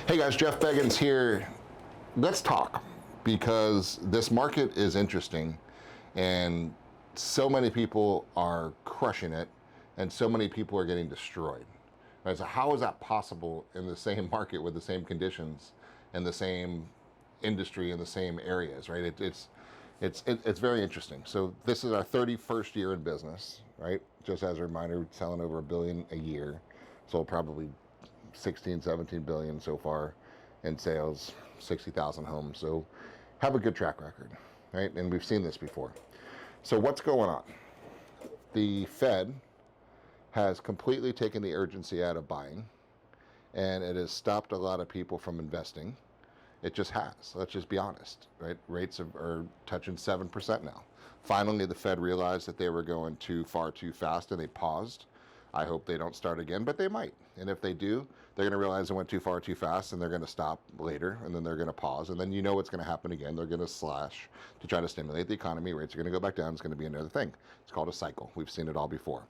Hey guys, Jeff Beggins here. Let's talk, because this market is interesting and so many people are crushing it and so many people are getting destroyed. Right? So how is that possible in the same market with the same conditions and the same industry in the same areas, right? It's very interesting. So this is our 31st year in business, right? Just as a reminder, selling over $1 billion a year. Sold probably 16, 17 billion so far in sales, 60,000 homes. So have a good track record, right? And we've seen this before. So what's going on? The Fed has completely taken the urgency out of buying, and it has stopped a lot of people from investing. It just has. Let's just be honest, right? Rates are touching 7% now. Finally, the Fed realized that they were going too far too fast and they paused. I hope they don't start again, but they might. And if they do, they're going to realize they went too far too fast and they're going to stop later, and then they're going to pause, and then you know what's going to happen again. They're going to slash to try to stimulate the economy. Rates are going to go back down. It's going to be another thing. It's called a cycle. We've seen it all before.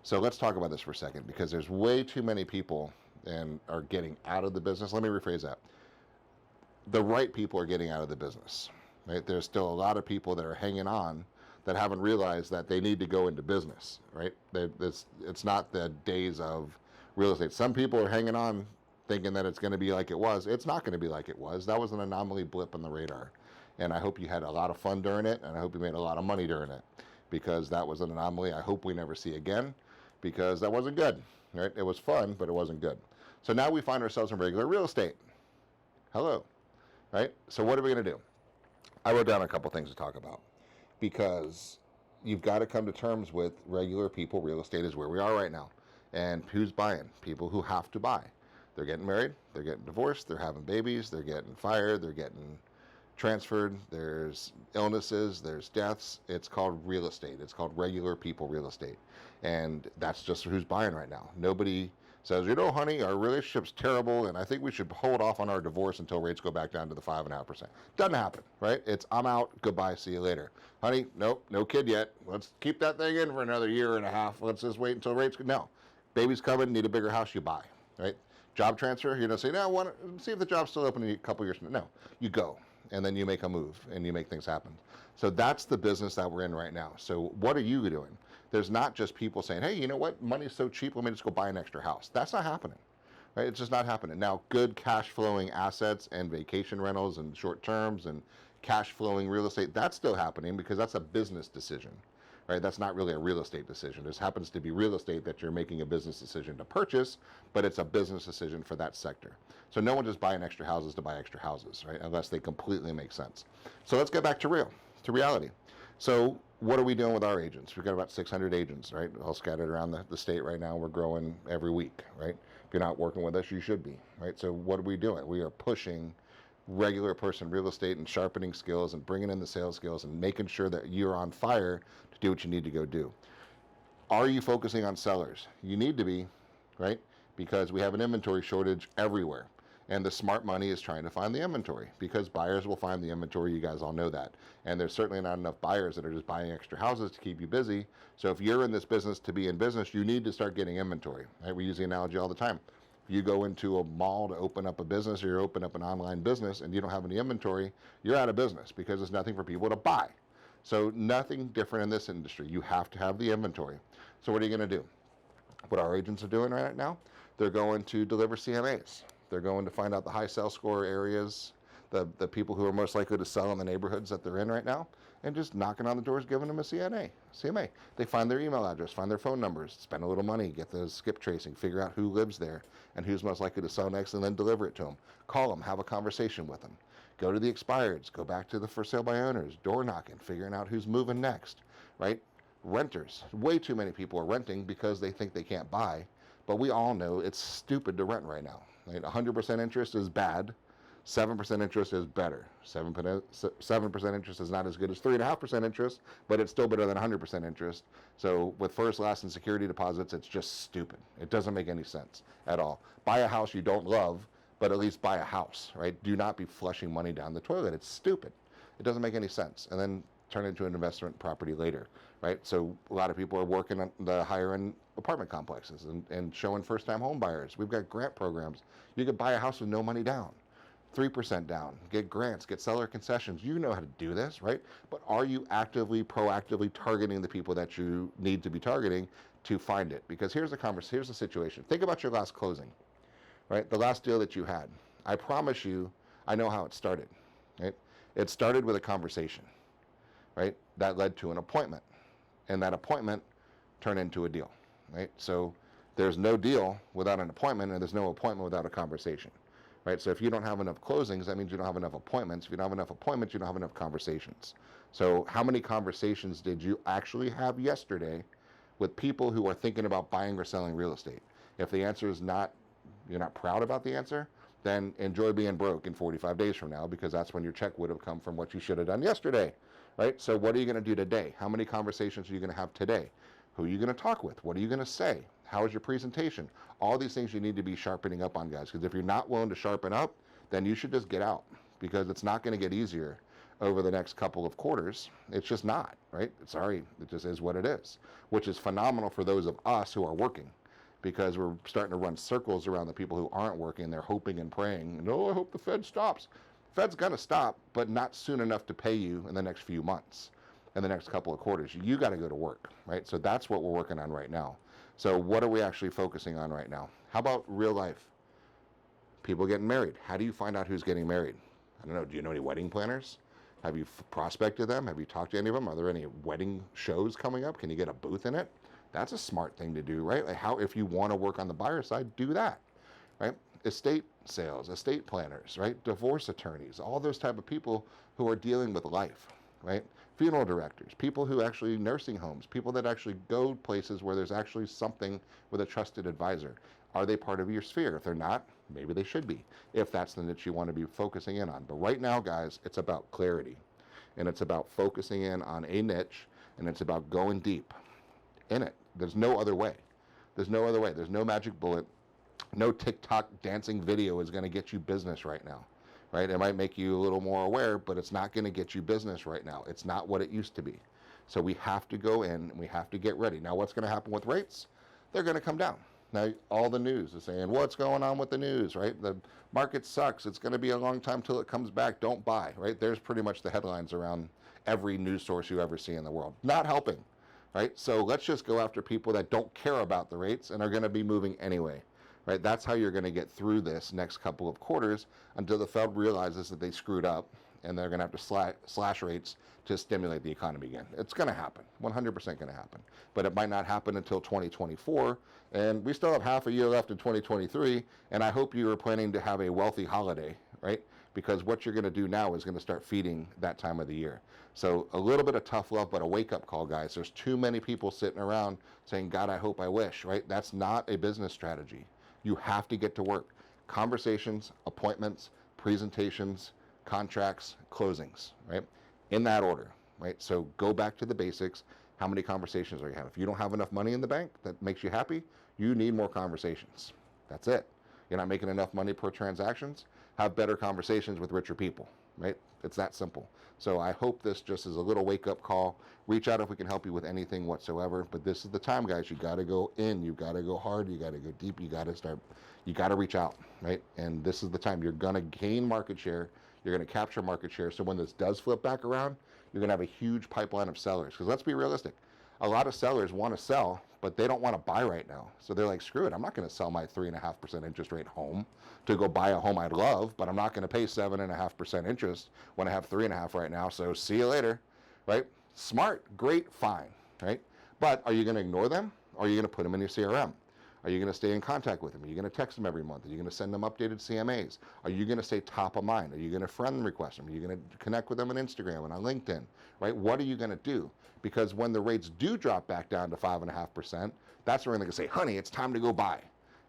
So let's talk about this for a second, because there's way too many people and are getting out of the business. Let me rephrase that. The right people are getting out of the business, right? There's still a lot of people that are hanging on that haven't realized that they need to go into business, right? It's not the days of real estate. Some people are hanging on thinking that it's going to be like it was. It's not going to be like it was. That was an anomaly blip on the radar. And I hope you had a lot of fun during it, and I hope you made a lot of money during it, because that was an anomaly I hope we never see again, because that wasn't good, right? It was fun, but it wasn't good. So now we find ourselves in regular real estate. Hello, right? So what are we going to do? I wrote down a couple things to talk about, because you've got to come to terms with regular people. Real estate is where we are right now. And who's buying? People who have to buy. They're getting married, they're getting divorced, they're having babies, they're getting fired, they're getting transferred, there's illnesses, there's deaths. It's called real estate. It's called regular people real estate. And that's just who's buying right now. Nobody says, you know, honey, our relationship's terrible and I think we should hold off on our divorce until rates go back down to the 5.5%. Doesn't happen, right? It's, I'm out, goodbye, see you later. Honey, nope, no kid yet. Let's keep that thing in for another year and a half. Let's just wait until rates go. No, baby's coming, need a bigger house, you buy, right? Job transfer, you don't say, no, I want to see if the job's still open in a couple years. No, you go, and then you make a move and you make things happen. So that's the business that we're in right now. So what are you doing? There's not just people saying, hey, you know what, money's so cheap, let me just go buy an extra house. That's not happening, right? It's just not happening. Now, good cash flowing assets and vacation rentals and short terms and cash flowing real estate, that's still happening, because that's a business decision, right? That's not really a real estate decision. This happens to be real estate that you're making a business decision to purchase, but it's a business decision for that sector. So no one just buying extra houses to buy extra houses, right? Unless they completely make sense. So let's get back to reality. So what are we doing with our agents? We've got about 600 agents, right? All scattered around the state right now. We're growing every week, right? If you're not working with us, you should be, right? So what are we doing? We are pushing regular person real estate and sharpening skills and bringing in the sales skills and making sure that you're on fire to do what you need to go do. Are you focusing on sellers? You need to be, right? Because we have an inventory shortage everywhere. And the smart money is trying to find the inventory, because buyers will find the inventory. You guys all know that. And there's certainly not enough buyers that are just buying extra houses to keep you busy. So if you're in this business to be in business, you need to start getting inventory, right? We use the analogy all the time. You go into a mall to open up a business, or you open up an online business and you don't have any inventory, you're out of business, because there's nothing for people to buy. So nothing different in this industry. You have to have the inventory. So what are you going to do? What our agents are doing right now, they're going to deliver CMAs. They're going to find out the high sales score areas, the people who are most likely to sell in the neighborhoods that they're in right now, and just knocking on the doors, giving them a CMA. They find their email address, find their phone numbers, spend a little money, get the skip tracing, figure out who lives there and who's most likely to sell next, and then deliver it to them. Call them, have a conversation with them. Go to the expireds, go back to the for sale by owners, door knocking, figuring out who's moving next, right? Renters. Way too many people are renting because they think they can't buy, but we all know it's stupid to rent right now. Right? 100% interest is bad. 7% interest is better. 7% interest is not as good as 3.5% interest, but it's still better than 100% interest. So with first, last, and security deposits, it's just stupid. It doesn't make any sense at all. Buy a house you don't love, but at least buy a house, right? Do not be flushing money down the toilet. It's stupid. It doesn't make any sense. And then turn it into an investment property later, right? So a lot of people are working on the higher end apartment complexes and showing first-time home buyers. We've got grant programs. You could buy a house with no money down, 3% down, get grants, get seller concessions. You know how to do this, right? But are you actively, proactively targeting the people that you need to be targeting to find it? Because here's the situation. Think about your last closing, right? The last deal that you had. I promise you, I know how it started, right? It started with a conversation, right? That led to an appointment, and that appointment turned into a deal, right? So there's no deal without an appointment, and there's no appointment without a conversation, right? So if you don't have enough closings, that means you don't have enough appointments. If you don't have enough appointments, you don't have enough conversations. So how many conversations did you actually have yesterday with people who are thinking about buying or selling real estate? If the answer is not, you're not proud about the answer, then enjoy being broke in 45 days from now, because that's when your check would have come from what you should have done yesterday, right? So what are you going to do today? How many conversations are you going to have today? Who are you going to talk with? What are you going to say? How is your presentation? All these things you need to be sharpening up on, guys, because if you're not willing to sharpen up, then you should just get out, because it's not going to get easier over the next couple of quarters. It's just not, right? Sorry, it just is what it is, which is phenomenal for those of us who are working, because we're starting to run circles around the people who aren't working. They're hoping and praying, no, I hope the Fed stops. Fed's going to stop, but not soon enough to pay you in the next few months, in the next couple of quarters. You got to go to work, right? So that's what we're working on right now. So what are we actually focusing on right now? How about real life? People getting married. How do you find out who's getting married? I don't know. Do you know any wedding planners? Have you prospected them? Have you talked to any of them? Are there any wedding shows coming up? Can you get a booth in it? That's a smart thing to do, right? Like, how, if you want to work on the buyer side, do that, right? Estate sales, estate planners, right? Divorce attorneys, all those type of people who are dealing with life, right? Funeral directors, people who actually, nursing homes, people that actually go places where there's actually something with a trusted advisor. Are they part of your sphere? If they're not, maybe they should be, if that's the niche you want to be focusing in on. But right now, guys, it's about clarity, and it's about focusing in on a niche, and it's about going deep in it. There's no other way. There's no other way. There's no magic bullet. No TikTok dancing video is going to get you business right now, right? It might make you a little more aware, but it's not going to get you business right now. It's not what it used to be. So we have to go in and we have to get ready. Now, what's going to happen with rates? They're going to come down. Now, all the news is saying, what's going on with the news, right? The market sucks. It's going to be a long time till it comes back. Don't buy, right? There's pretty much the headlines around every news source you ever see in the world. Not helping, right? So let's just go after people that don't care about the rates and are going to be moving anyway, right? That's how you're going to get through this next couple of quarters until the Fed realizes that they screwed up and they're going to have to slash rates to stimulate the economy again. It's going to happen, 100% going to happen. But it might not happen until 2024, and we still have half a year left in 2023, and I hope you are planning to have a wealthy holiday, right? Because what you're going to do now is going to start feeding that time of the year. So a little bit of tough love, but a wake-up call, guys. There's too many people sitting around saying, God, I hope, I wish, right? That's not a business strategy. You have to get to work. Conversations, appointments, presentations, contracts, closings, right? In that order, right? So go back to the basics. How many conversations are you having? If you don't have enough money in the bank that makes you happy, you need more conversations. That's it. You're not making enough money per transactions? Have better conversations with richer people, right? It's that simple. So I hope this just is a little wake-up call. Reach out if we can help you with anything whatsoever. But this is the time, guys. You got to go in. You got to go hard. You got to go deep. You got to start. You got to reach out, right? And this is the time. You're going to gain market share. You're going to capture market share. So when this does flip back around, you're going to have a huge pipeline of sellers. Because let's be realistic. A lot of sellers want to sell, but they don't want to buy right now. So they're like, screw it. I'm not going to sell my 3.5% interest rate home to go buy a home I love, but I'm not going to pay 7.5% interest when I have 3.5% right now. So see you later, right? Smart, great, fine, right? But are you going to ignore them? Or are you going to put them in your CRM? Are you going to stay in contact with them? Are you going to text them every month? Are you going to send them updated CMAs? Are you going to stay top of mind? Are you going to friend request them? Are you going to connect with them on Instagram and on LinkedIn, right? What are you going to do? Because when the rates do drop back down to 5.5%, that's where they're going to say, honey, it's time to go buy.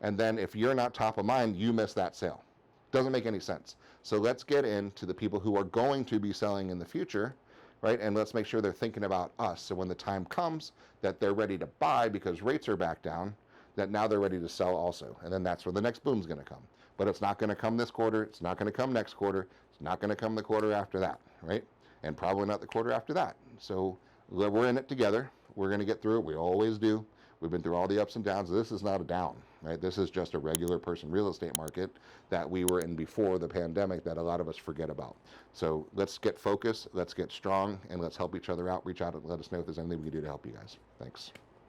And then if you're not top of mind, you miss that sale. Doesn't make any sense. So let's get into the people who are going to be selling in the future, right? And let's make sure they're thinking about us. So when the time comes that they're ready to buy because rates are back down, that now they're ready to sell also. And then that's where the next boom's going to come. But it's not going to come this quarter. It's not going to come next quarter. It's not going to come the quarter after that, right? And probably not the quarter after that. So we're in it together. We're going to get through it. We always do. We've been through all the ups and downs. This is not a down, right? This is just a regular person real estate market that we were in before the pandemic that a lot of us forget about. So let's get focused, let's get strong, and let's help each other out. Reach out and let us know if there's anything we can do to help you guys. Thanks.